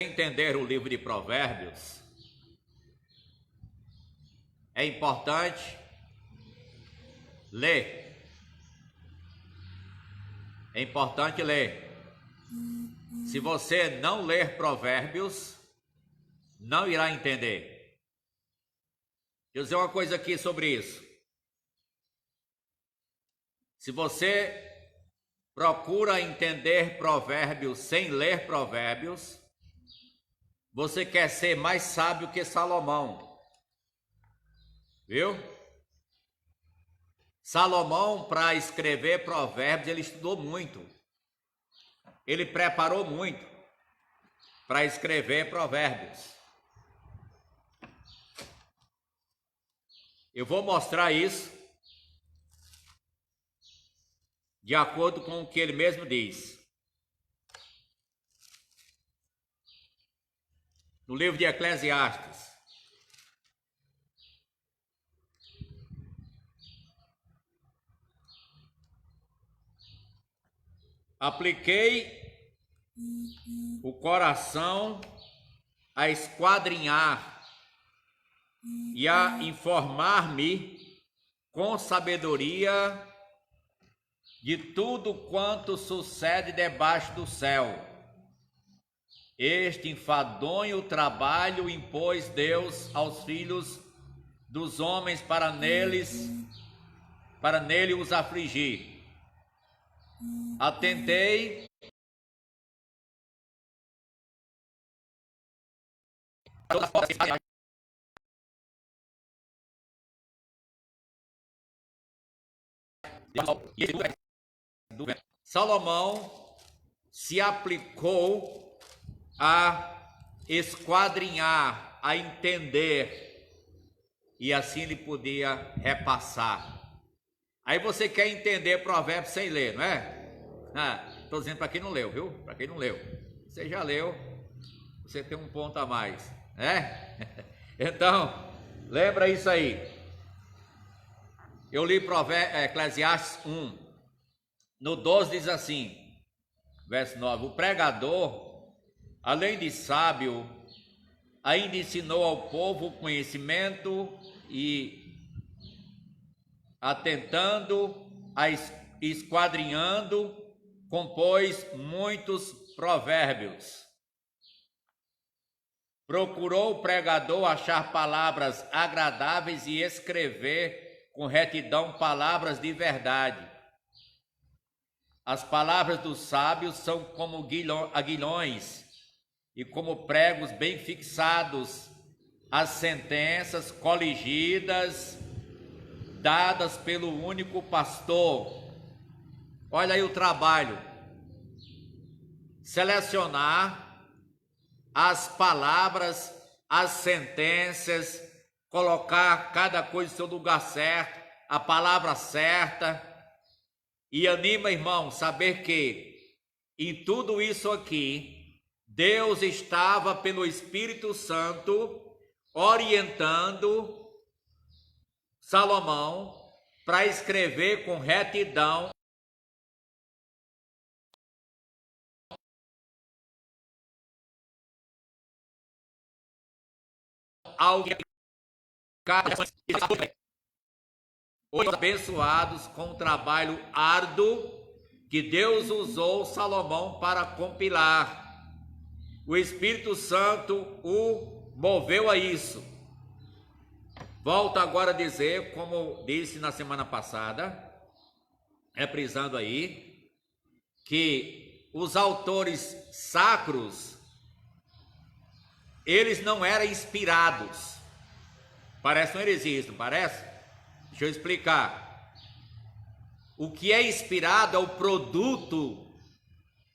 Entender o livro de Provérbios, é importante ler. É importante ler. Se você não ler Provérbios, não irá entender. Deixa eu dizer uma coisa aqui sobre isso. Se você procura entender Provérbios sem ler Provérbios, você quer ser mais sábio que Salomão. Viu? Salomão, para escrever Provérbios, ele estudou muito. Ele preparou muito para escrever Provérbios. Eu vou mostrar isso de acordo com o que ele mesmo diz. No livro de Eclesiastes. Apliquei o coração a esquadrinhar e a informar-me com sabedoria de tudo quanto sucede debaixo do céu. Este enfadonho trabalho impôs Deus aos filhos dos homens para nele os afligir. Atentei Salomão se aplicou a esquadrinhar, a entender, e assim ele podia repassar. Aí você quer entender Provérbios sem ler, não é? Estou dizendo para quem não leu, viu? Para quem não leu. Você já leu, você tem um ponto a mais, né? Então, lembra isso aí. Eu li Eclesiastes 1, no 12 diz assim, verso 9: o pregador, além de sábio, ainda ensinou ao povo o conhecimento e atentando, esquadrinhando, compôs muitos provérbios. Procurou o pregador achar palavras agradáveis e escrever com retidão palavras de verdade. As palavras dos sábios são como aguilhões e como pregos bem fixados, as sentenças coligidas, dadas pelo único pastor. Olha aí o trabalho. Selecionar as palavras, as sentenças, colocar cada coisa no seu lugar certo, a palavra certa. E anima, irmão, saber que em tudo isso aqui, Deus estava pelo Espírito Santo orientando Salomão para escrever com retidão algo hoje abençoados com o trabalho árduo que Deus usou Salomão para compilar. O Espírito Santo o moveu a isso. Volto agora a dizer, como disse na semana passada, reprisando aí, que os autores sacros, eles não eram inspirados. Parece uma heresia, não parece? Deixa eu explicar. O que é inspirado é o produto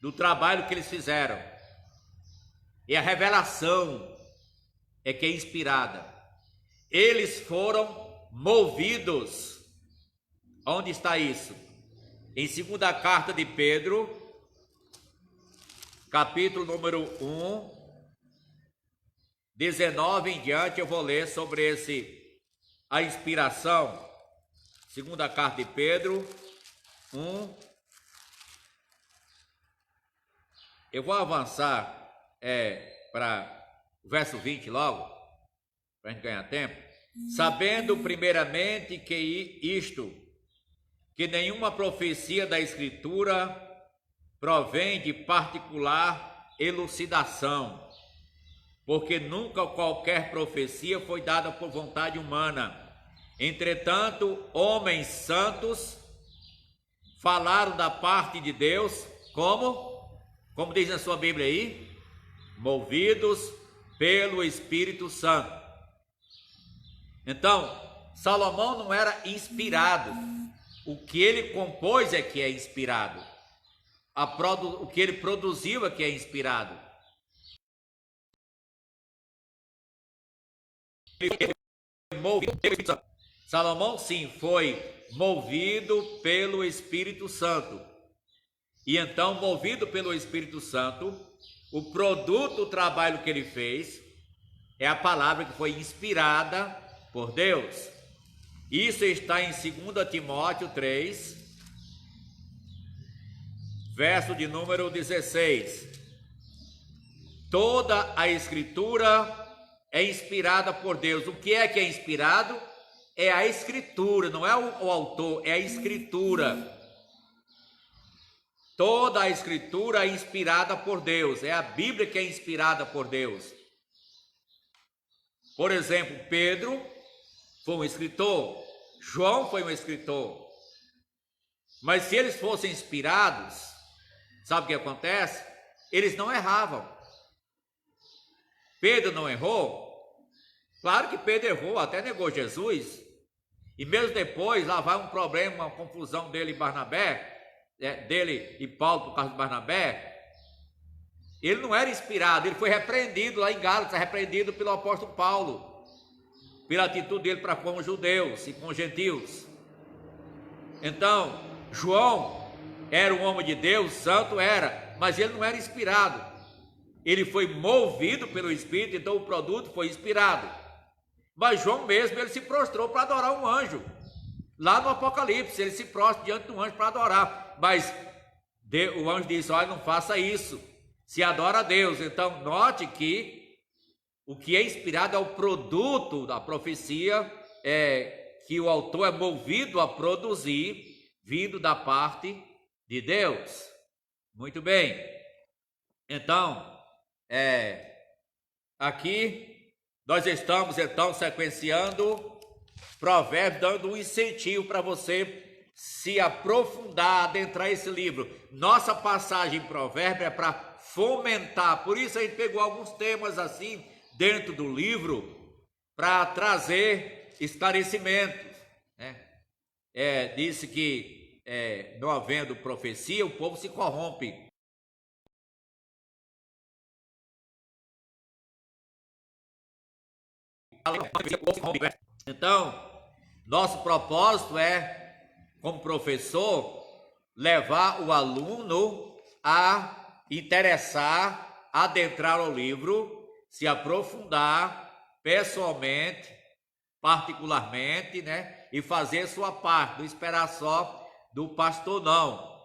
do trabalho que eles fizeram. E a revelação é que é inspirada. Eles foram movidos. Onde está isso? Em 2ª carta de Pedro, capítulo número 1, 19 em diante, eu vou ler sobre a inspiração. 2ª carta de Pedro 1. Eu vou avançar para o verso 20 logo, para a gente ganhar tempo. Sabendo primeiramente que nenhuma profecia da Escritura provém de particular elucidação, porque nunca qualquer profecia foi dada por vontade humana. Entretanto, homens santos falaram da parte de Deus, como diz na sua Bíblia aí, movidos pelo Espírito Santo. Então, Salomão não era inspirado. O que ele compôs é que é inspirado. O que ele produziu é que é inspirado. Salomão, sim, foi movido pelo Espírito Santo. E então, movido pelo Espírito Santo, o produto do trabalho que ele fez é a palavra que foi inspirada por Deus. Isso está em 2 Timóteo 3, verso de número 16. Toda a Escritura é inspirada por Deus. O que é inspirado? É a Escritura, não é o autor, é a Escritura. Toda a Escritura é inspirada por Deus, é a Bíblia que é inspirada por Deus. Por exemplo, Pedro foi um escritor, João foi um escritor. Mas se eles fossem inspirados, sabe o que acontece? Eles não erravam. Pedro não errou? Claro que Pedro errou, até negou Jesus. E mesmo depois, lá vai um problema, uma confusão dele e Barnabé, dele e Paulo por causa de Barnabé. Ele não era inspirado, ele foi repreendido lá em Gálatas, repreendido pelo apóstolo Paulo, pela atitude dele para com os judeus e com os gentios. Então, João era um homem de Deus, santo era, mas ele não era inspirado. Ele foi movido pelo Espírito, então o produto foi inspirado. Mas João mesmo, ele se prostrou para adorar um anjo. Lá no Apocalipse, ele se prostra diante de um anjo para adorar. Mas o anjo disse: olha, não faça isso. Se adora a Deus. Então, note que o que é inspirado é o produto da profecia, que o autor é movido a produzir, vindo da parte de Deus. Muito bem. Então, aqui nós estamos então sequenciando Provérbios, dando um incentivo para você se aprofundar, adentrar esse livro. Nossa passagem em Provérbios é para fomentar, por isso a gente pegou alguns temas assim dentro do livro para trazer esclarecimentos, né? Disse que não havendo profecia, o povo se corrompe. Então, nosso propósito como professor, levar o aluno a interessar, adentrar o livro, se aprofundar pessoalmente, particularmente, né? E fazer sua parte, não esperar só do pastor, não.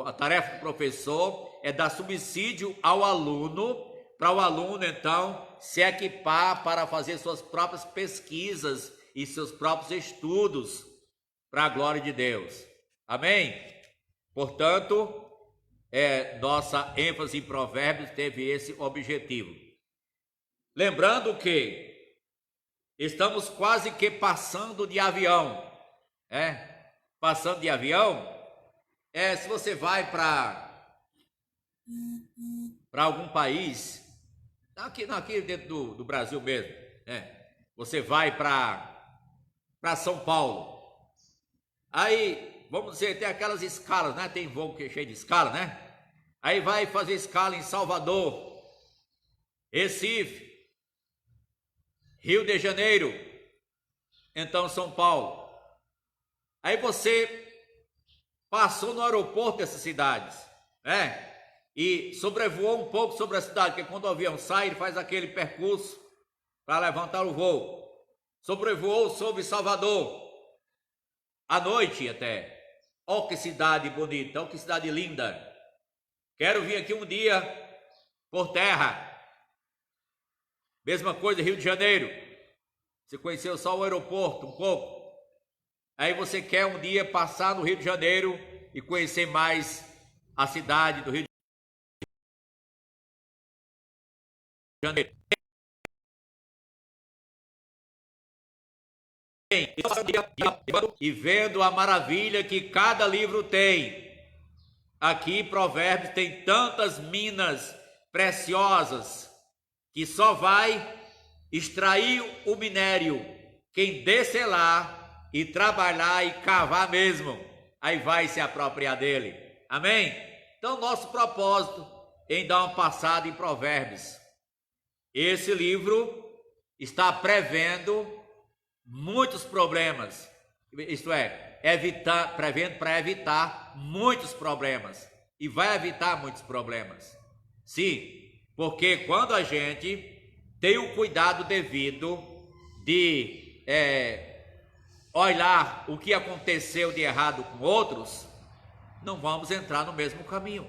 A tarefa do professor é dar subsídio ao aluno, para o aluno, então, se equipar para fazer suas próprias pesquisas e seus próprios estudos para a glória de Deus. Amém? Portanto, nossa ênfase em Provérbios teve esse objetivo. Lembrando que estamos quase que passando de avião, passando de avião, se você vai para algum país, aqui dentro do Brasil mesmo, você vai para São Paulo, aí, vamos dizer, tem aquelas escalas, né? Tem voo que é cheio de escala, né? Aí vai fazer escala em Salvador, Recife, Rio de Janeiro, então São Paulo. Aí você passou no aeroporto dessas cidades, e sobrevoou um pouco sobre a cidade, porque quando o avião sai, ele faz aquele percurso para levantar o voo. Sobrevoou sobre Salvador, à noite até. Ó, que cidade bonita, ó, que cidade linda. Quero vir aqui um dia por terra. Mesma coisa Rio de Janeiro. Você conheceu só o aeroporto um pouco. Aí você quer um dia passar no Rio de Janeiro e conhecer mais a cidade do Rio de Janeiro. E vendo a maravilha que cada livro tem. Aqui Provérbios tem tantas minas preciosas que só vai extrair o minério quem descer lá e trabalhar e cavar mesmo, aí vai se apropriar dele. Amém? Então nosso propósito em dar uma passada em Provérbios. Esse livro está prevendo muitos problemas, isto é, prevendo para evitar muitos problemas, e vai evitar muitos problemas. Sim, porque quando a gente tem o cuidado devido de olhar o que aconteceu de errado com outros, não vamos entrar no mesmo caminho.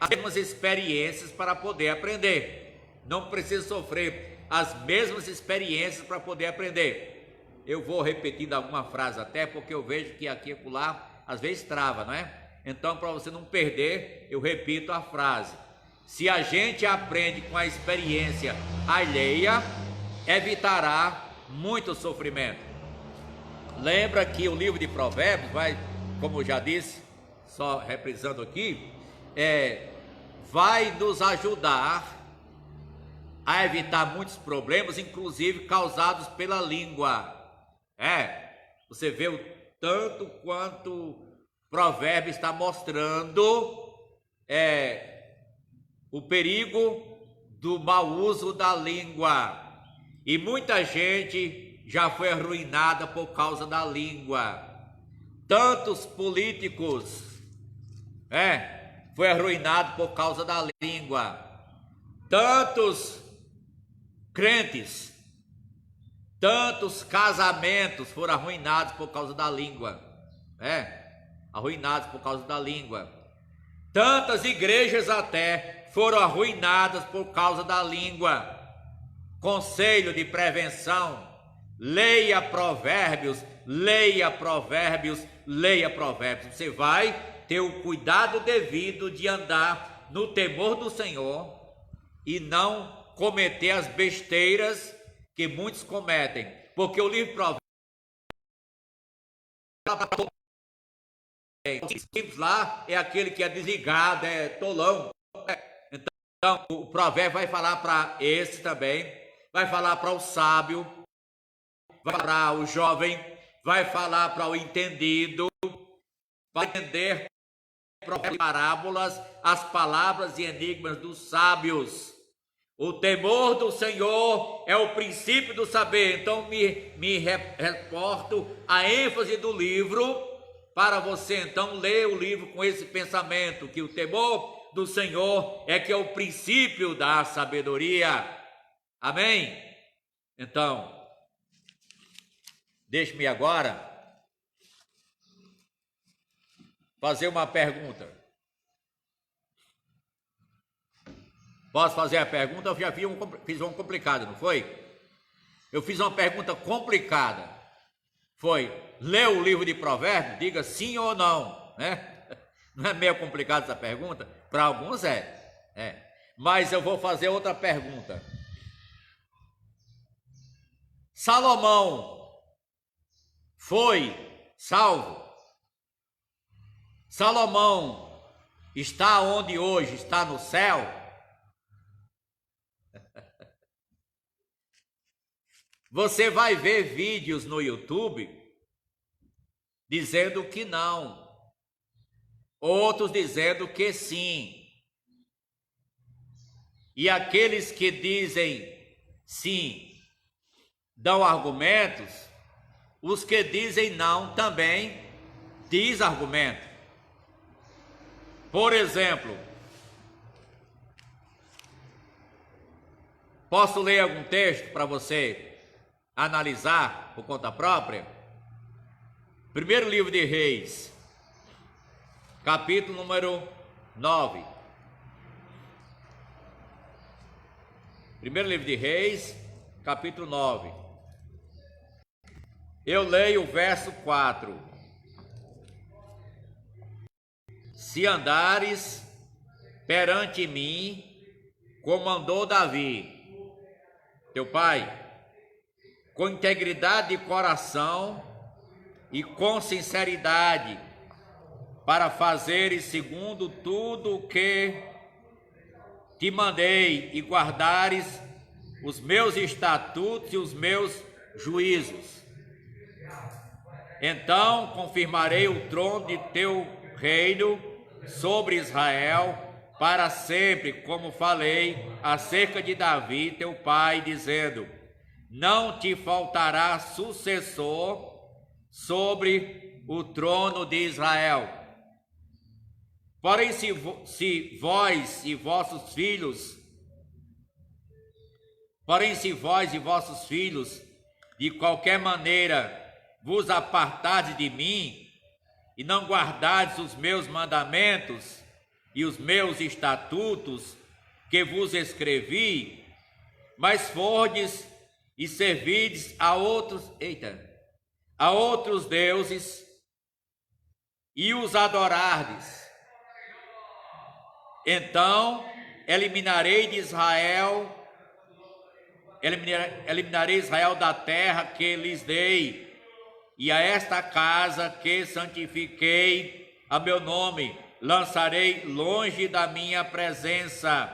Temos experiências para poder aprender. Não precisa sofrer as mesmas experiências para poder aprender. Eu vou repetindo alguma frase até porque eu vejo que aqui e acolá às vezes trava, não é? Então, para você não perder, eu repito a frase. Se a gente aprende com a experiência alheia, evitará muito sofrimento. Lembra que o livro de Provérbios vai, como eu já disse, só reprisando aqui, vai nos ajudar a evitar muitos problemas, inclusive causados pela língua. Você vê o tanto quanto Provérbio está mostrando o perigo do mau uso da língua. E muita gente já foi arruinada por causa da língua. Tantos políticos foi arruinado por causa da língua. Tantos crentes, tantos casamentos foram arruinados por causa da língua. Arruinados por causa da língua. Tantas igrejas até foram arruinadas por causa da língua. Conselho de prevenção: leia Provérbios, leia Provérbios, leia Provérbios. Você vai ter o cuidado devido de andar no temor do Senhor e não cometer as besteiras que muitos cometem, porque o livro de Provérbios lá é aquele que é desligado, é tolão. Então o provérbio vai falar para esse também, vai falar para o sábio, vai falar para o jovem, vai falar para o entendido, vai entender parábolas, as palavras e enigmas dos sábios. O temor do Senhor é o princípio do saber. Então me reporto à ênfase do livro, para você então ler o livro com esse pensamento, que o temor do Senhor é o princípio da sabedoria. Amém? Então, deixe-me agora fazer uma pergunta. Posso fazer a pergunta? Eu já fiz uma complicada, não foi? Eu fiz uma pergunta complicada. Foi: leu o livro de Provérbios? Diga sim ou não, né? Não é meio complicado essa pergunta? Para alguns é. Mas eu vou fazer outra pergunta. Salomão foi salvo? Salomão está onde hoje? Está no céu? Você vai ver vídeos no YouTube dizendo que não, outros dizendo que sim. E aqueles que dizem sim dão argumentos, os que dizem não também diz argumento. Por exemplo, posso ler algum texto para você analisar por conta própria? Primeiro livro de Reis, capítulo número 9. Primeiro livro de Reis, capítulo 9. Eu leio o verso 4. Se andares perante mim, como andou Davi, teu pai, com integridade de coração e com sinceridade, para fazeres segundo tudo o que te mandei e guardares os meus estatutos e os meus juízos. Então confirmarei o trono de teu reino sobre Israel para sempre, como falei acerca de Davi, teu pai, dizendo: não te faltará sucessor sobre o trono de Israel. Porém, se vós e vossos filhos, de qualquer maneira vos apartardes de mim e não guardardes os meus mandamentos e os meus estatutos que vos escrevi, mas fordes e servides a outros deuses e os adorardes, então eliminarei Israel da terra que lhes dei, e a esta casa que santifiquei a meu nome lançarei longe da minha presença.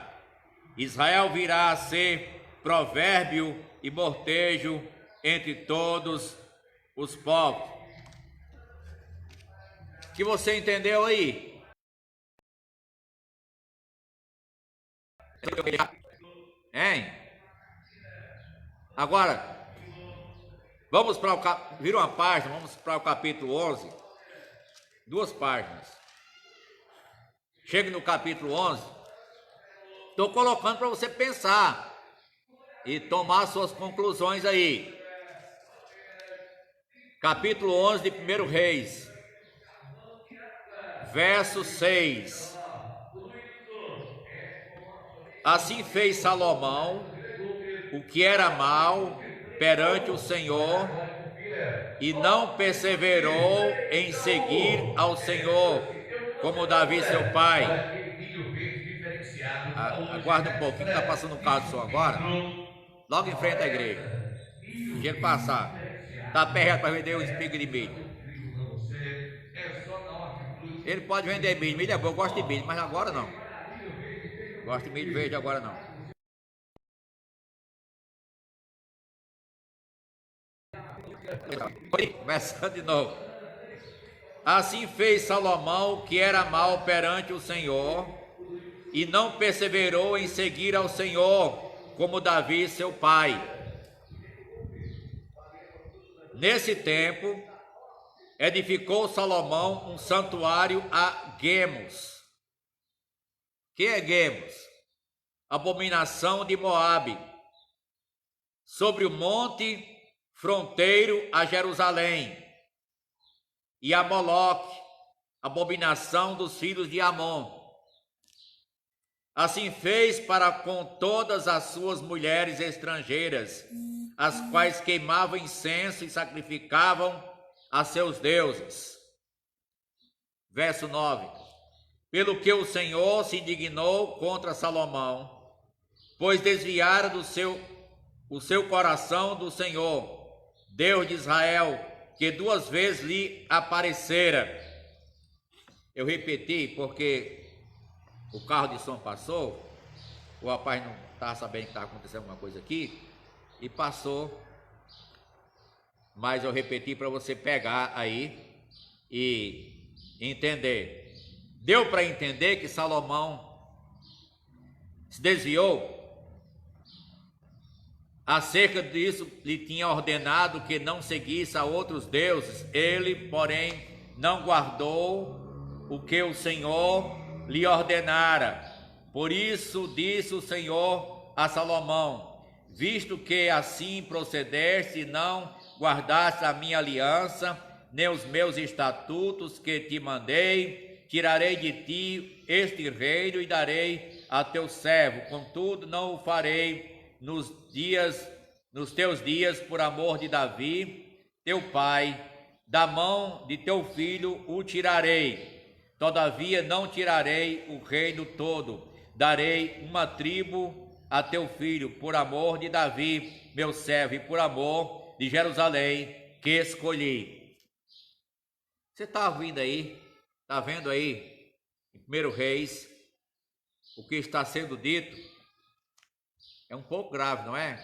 Israel virá a ser provérbio e mortejo entre todos os povos. O que você entendeu aí? Hein? Agora, vamos para vira uma página, vamos para o capítulo 11. 2 páginas. Chega no capítulo 11. Estou colocando para você pensar e tomar suas conclusões aí. Capítulo 11 de 1 Reis, verso 6. Assim fez Salomão o que era mal perante o Senhor e não perseverou em seguir ao Senhor, como Davi seu pai. Aguarda um pouquinho, está passando um carro do som agora, logo em frente à igreja. Deixa ele passar. Está perto para vender o espiga de milho. Ele pode vender milho, milho é bom, eu gosto de milho, mas agora não. Gosto de milho verde agora não. Começando de novo. Assim fez Salomão o que era mal perante o Senhor e não perseverou em seguir ao Senhor, como Davi seu pai. Nesse tempo, edificou Salomão um santuário a Quemos. Que é Quemos? Abominação de Moabe, sobre o monte fronteiro a Jerusalém, e a Moloque, abominação dos filhos de Amon. Assim fez para com todas as suas mulheres estrangeiras, as quais queimavam incenso e sacrificavam a seus deuses. Verso 9. Pelo que o Senhor se indignou contra Salomão, pois desviara o seu coração do Senhor, Deus de Israel, que 2 vezes lhe aparecera. Eu repeti porque o carro de som passou, o rapaz não estava sabendo que estava acontecendo alguma coisa aqui, e passou, mas eu repeti para você pegar aí e entender. Deu para entender que Salomão se desviou? Acerca disso, lhe tinha ordenado que não seguisse a outros deuses. Ele, porém, não guardou o que o Senhor lhe ordenara. Por isso disse o Senhor a Salomão: visto que assim procedeste e não guardaste a minha aliança, nem os meus estatutos que te mandei, tirarei de ti este reino e darei a teu servo. Contudo, não o farei nos teus dias, por amor de Davi, teu pai, da mão de teu filho o tirarei. Todavia não tirarei o reino todo, darei uma tribo a teu filho, por amor de Davi, meu servo, e por amor de Jerusalém, que escolhi. Você está ouvindo aí? Está vendo aí, em 1 Reis, o que está sendo dito? É um pouco grave, não é?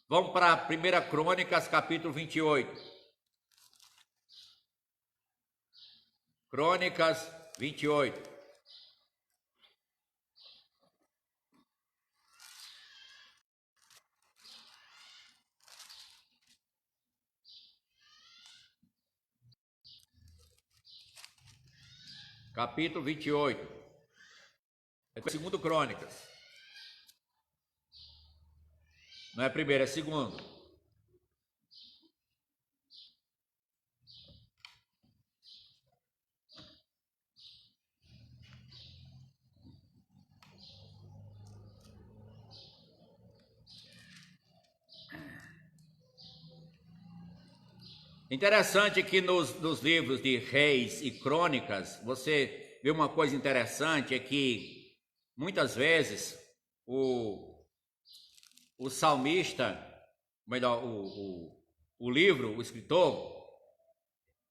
Vamos para 1 Crônicas, capítulo 28. Crônicas 28. Capítulo 28. É segundo Crônicas. Não é primeiro, é segundo. Interessante que nos livros de Reis e Crônicas, você vê uma coisa interessante, é que muitas vezes o salmista, melhor, o livro, o escritor,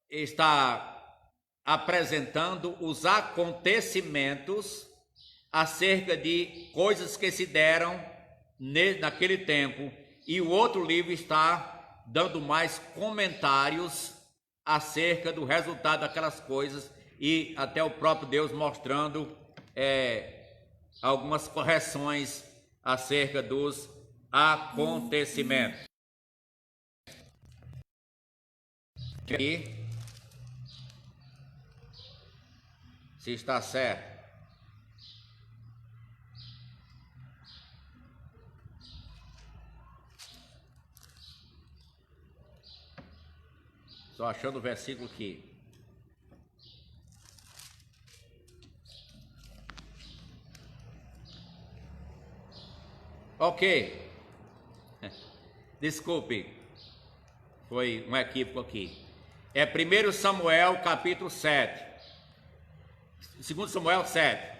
está apresentando os acontecimentos acerca de coisas que se deram naquele tempo, e o outro livro está dando mais comentários acerca do resultado daquelas coisas, e até o próprio Deus mostrando algumas correções acerca dos acontecimentos. Aqui, se está certo. Estou achando o versículo aqui. Ok. Desculpe. Foi um equívoco aqui. É 1 Samuel capítulo 7. 2 Samuel 7.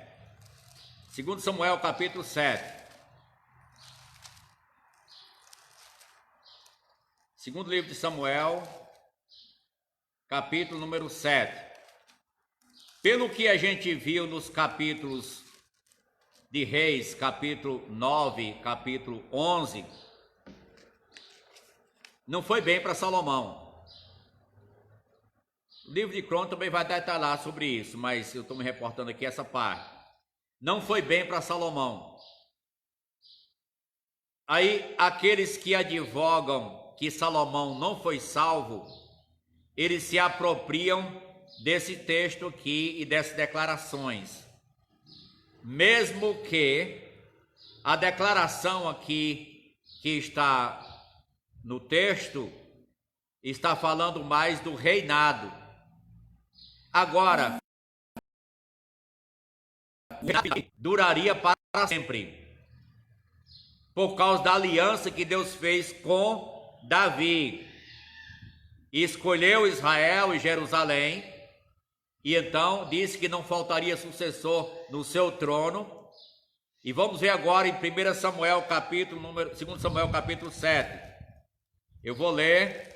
2 Samuel capítulo 7. Segundo livro de Samuel, capítulo número 7. Pelo que a gente viu nos capítulos de Reis, capítulo 9, capítulo 11, não foi bem para Salomão. O livro de Crônicas também vai detalhar sobre isso, mas eu estou me reportando aqui essa parte. Não foi bem para Salomão. Aí, aqueles que advogam que Salomão não foi salvo, eles se apropriam desse texto aqui e dessas declarações. Mesmo que a declaração aqui que está no texto está falando mais do reinado. Agora, duraria para sempre, por causa da aliança que Deus fez com Davi. Escolheu Israel e Jerusalém, e então disse que não faltaria sucessor no seu trono. E vamos ver agora em 2 Samuel capítulo 7. Eu vou ler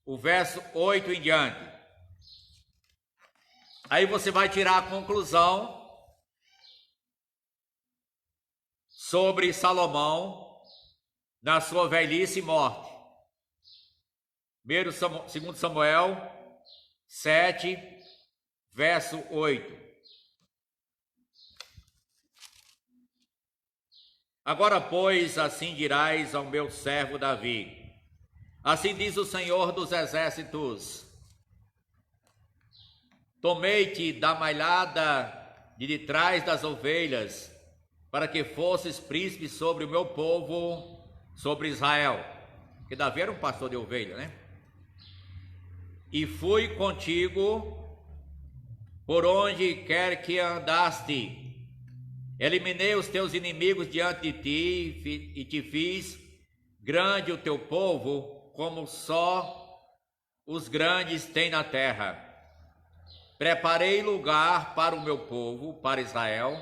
o verso 8 em diante. Aí você vai tirar a conclusão sobre Salomão na sua velhice e morte. 2 Samuel 7, verso 8. Agora, pois, assim dirás ao meu servo Davi: assim diz o Senhor dos exércitos: tomei-te da malhada de trás das ovelhas, para que fosses príncipe sobre o meu povo, sobre Israel. Porque Davi era um pastor de ovelha, né? E fui contigo por onde quer que andaste, Eliminei os teus inimigos diante de ti e te fiz grande o teu povo, como só os grandes têm na terra. Preparei lugar para o meu povo, para Israel,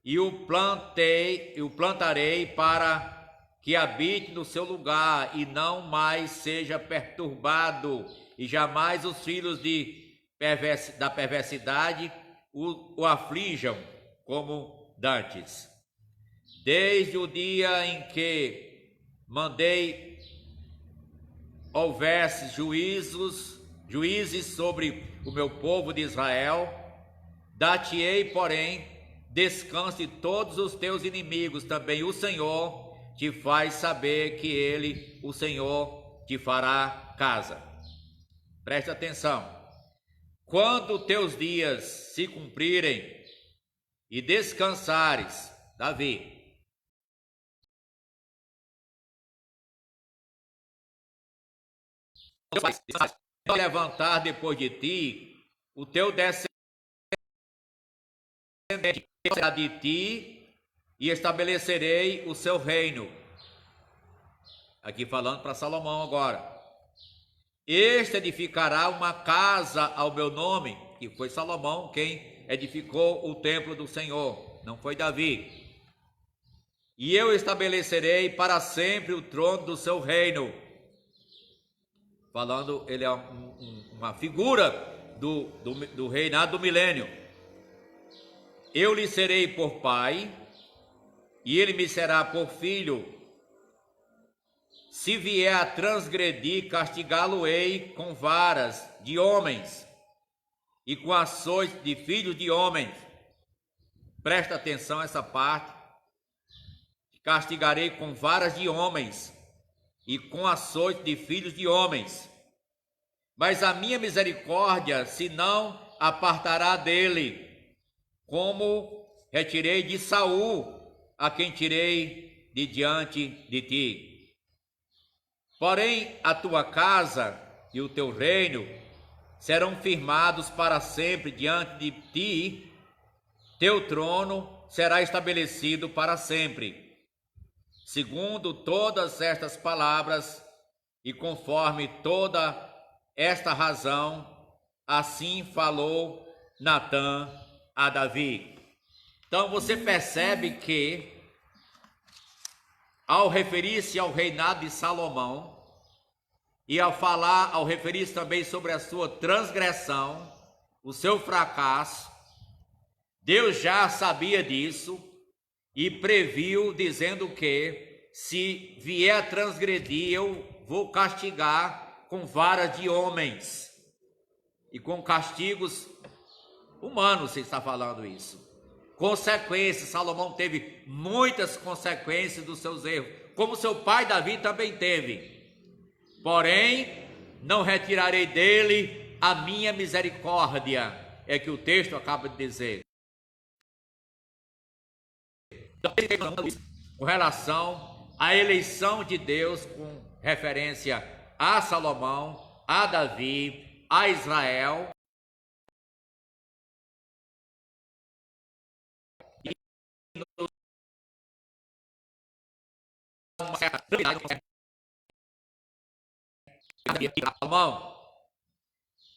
e o plantarei para que habite no seu lugar e não mais seja perturbado, e jamais os filhos da perversidade o aflijam como dantes. Desde o dia em que mandei houvesse juízes sobre o meu povo de Israel, dar-te-ei, porém, descanso de todos os teus inimigos. Também o Senhor te faz saber que Ele, o Senhor, te fará casa. Presta atenção. Quando teus dias se cumprirem e descansares, Davi, levantar depois de ti o teu descendente será de ti e estabelecerei o seu reino. Aqui falando para Salomão agora. Este edificará uma casa ao meu nome, e foi Salomão quem edificou o templo do Senhor, não foi Davi. E eu estabelecerei para sempre o trono do seu reino. Falando, ele é uma figura do reinado do milênio. Eu lhe serei por pai, e ele me será por filho. Se vier a transgredir, castigá-lo-ei com varas de homens e com açoites de filhos de homens. Presta atenção a essa parte. Castigarei com varas de homens e com açoites de filhos de homens. Mas a minha misericórdia se não apartará dele, como retirei de Saul, a quem tirei de diante de ti. Porém, a tua casa e o teu reino serão firmados para sempre diante de ti, teu trono será estabelecido para sempre. Segundo todas estas palavras e conforme toda esta razão, assim falou Natã a Davi. Então você percebe que, ao referir-se ao reinado de Salomão, e ao referir-se também sobre a sua transgressão, o seu fracasso, Deus já sabia disso e previu, dizendo que, se vier a transgredir, eu vou castigar com vara de homens e com castigos humanos. Você está falando isso. Consequências. Salomão teve muitas consequências dos seus erros, como seu pai Davi também teve. Porém, não retirarei dele a minha misericórdia, é que o texto acaba de dizer. Com relação à eleição de Deus, com referência a Salomão, a Davi, a Israel,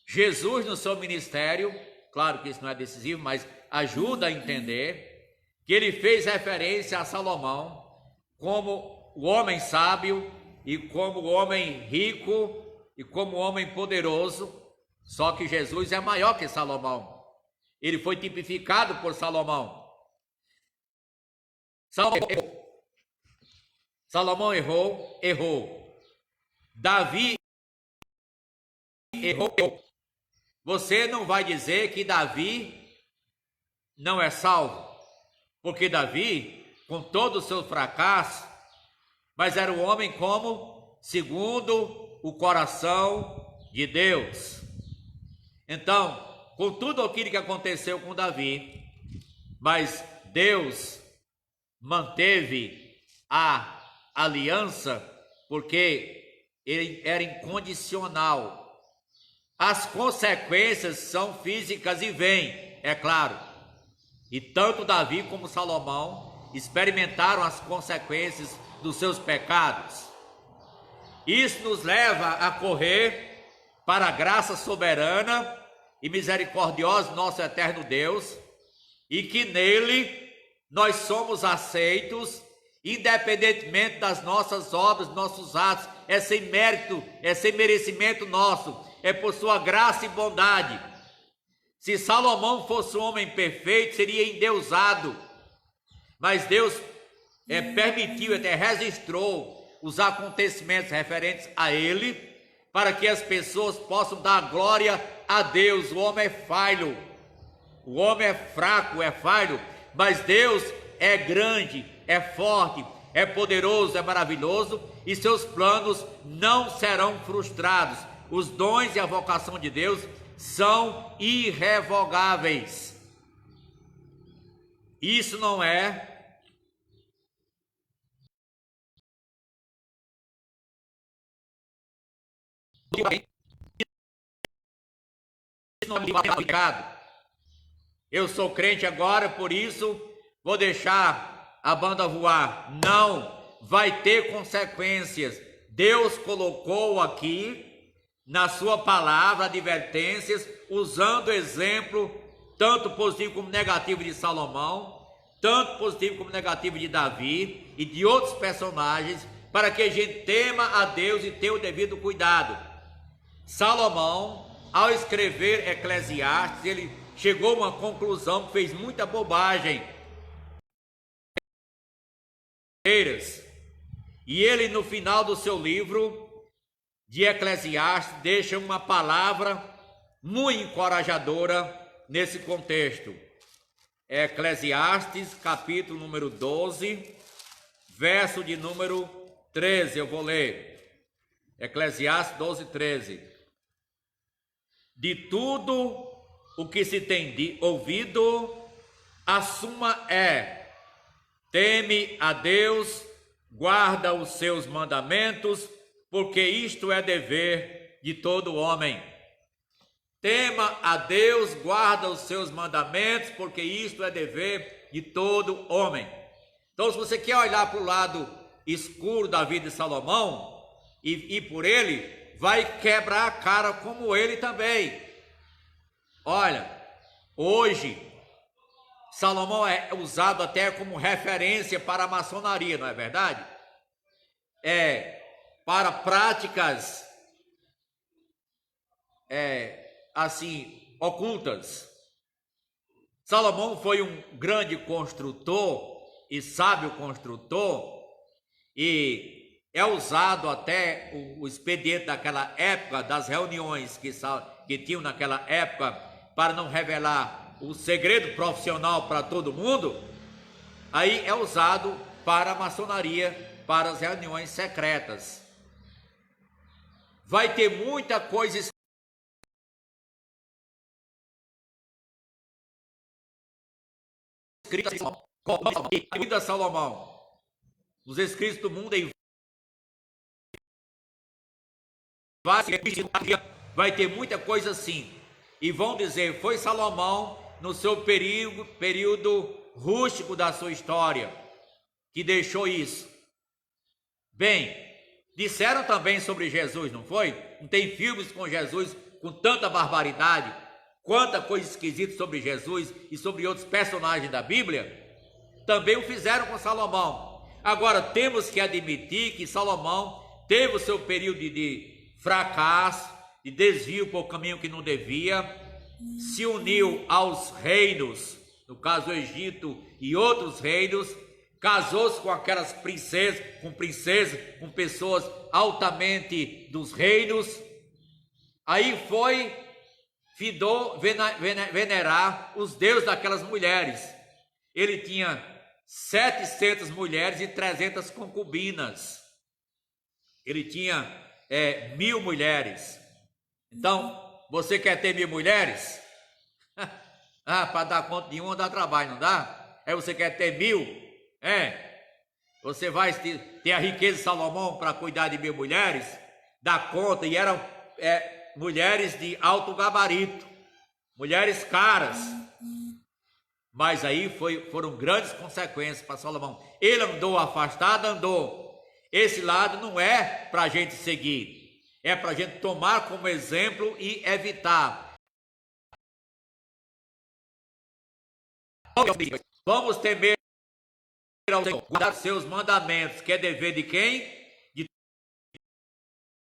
Jesus no seu ministério, claro que isso não é decisivo, mas ajuda a entender que ele fez referência a Salomão como o homem sábio e como o homem rico e como o homem poderoso, só que Jesus é maior que Salomão. Ele foi tipificado por Salomão. Salomão errou. Davi errou. Você não vai dizer que Davi não é salvo, porque Davi, com todo o seu fracasso, mas era um homem como segundo o coração de Deus. Então, com tudo aquilo que aconteceu com Davi, mas Deus manteve a aliança, porque ele era incondicional. As consequências são físicas e vêm, é claro. E tanto Davi como Salomão experimentaram as consequências dos seus pecados. Isso nos leva a correr para a graça soberana e misericordiosa do nosso eterno Deus, e que nele nós somos aceitos, independentemente das nossas obras, nossos atos. É sem mérito, é sem merecimento nosso, é por sua graça e bondade. Se Salomão fosse um homem perfeito, seria endeusado, mas Deus permitiu, até registrou os acontecimentos referentes a ele, para que as pessoas possam dar glória a Deus. O homem é falho, o homem é fraco, é falho, mas Deus é grande, é forte, é poderoso, é maravilhoso, e seus planos não serão frustrados. Os dons e a vocação de Deus são irrevogáveis. Isso não é eu sou crente agora, por isso vou deixar a banda voar. Não, vai ter consequências. Deus colocou aqui na sua palavra advertências, usando o exemplo tanto positivo como negativo de Salomão, tanto positivo como negativo de Davi e de outros personagens, para que a gente tema a Deus e tenha o devido cuidado. Salomão, ao escrever Eclesiastes, ele chegou a uma conclusão que fez muita bobagem. E ele, no final do seu livro de Eclesiastes, deixa uma palavra muito encorajadora nesse contexto. Eclesiastes, capítulo número 12, verso de número 13, eu vou ler. Eclesiastes 12, 13. De tudo o que se tem ouvido, a suma é: teme a Deus, guarda os seus mandamentos, porque isto é dever de todo homem. Tema a Deus, guarda os seus mandamentos, porque isto é dever de todo homem. Então, se você quer olhar para o lado escuro da vida de Salomão e por ele, vai quebrar a cara como ele também. Olha, hoje Salomão é usado até como referência para a maçonaria, não é verdade? Para práticas assim ocultas. Salomão foi um grande construtor e sábio construtor, e é usado até o expediente daquela época, das reuniões que tinham naquela época, para não revelar o segredo profissional para todo mundo. Aí é usado para a maçonaria, para as reuniões secretas. Vai ter muita coisa escrita a Salomão. Os escritos do mundo em vai ter muita coisa assim, e vão dizer: foi Salomão, no seu período rústico da sua história, que deixou isso. Bem, disseram também sobre Jesus, não foi? Não tem filmes com Jesus com tanta barbaridade, quanta coisa esquisita sobre Jesus e sobre outros personagens da Bíblia? Também o fizeram com Salomão. Agora, temos que admitir que Salomão teve o seu período de fracasso, de desvio por caminho que não devia, se uniu aos reinos, no caso o Egito e outros reinos, casou-se com aquelas princesas, com pessoas altamente dos reinos. Aí fidou venerar os deuses daquelas mulheres. Ele tinha 700 mulheres e 300 concubinas. Ele tinha 1000 mulheres. Então, você quer ter 1000 mulheres? Para dar conta de uma dá trabalho, não dá? Aí você quer ter 1000? Você vai ter a riqueza de Salomão para cuidar de 1000 mulheres? Dá conta? E eram mulheres de alto gabarito, mulheres caras. Mas aí foram grandes consequências para Salomão. Ele andou afastado, andou. Esse lado não é para a gente seguir, é para a gente tomar como exemplo e evitar. Vamos temer ao Senhor, guardar os seus mandamentos, que é dever de quem? De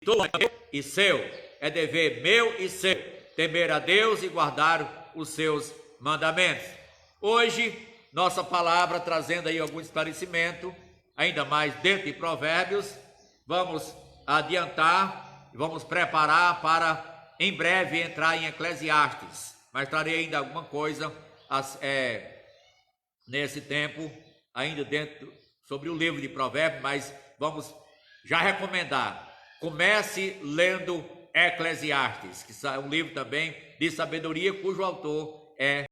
todo meu e seu. É dever meu e seu. Temer a Deus e guardar os seus mandamentos. Hoje, nossa palavra trazendo aí algum esclarecimento, ainda mais dentro de Provérbios, vamos adiantar, vamos preparar para em breve entrar em Eclesiastes, mas trarei ainda alguma coisa nesse tempo, ainda dentro, sobre o livro de Provérbios, mas vamos já recomendar, comece lendo Eclesiastes, que é um livro também de sabedoria, cujo autor é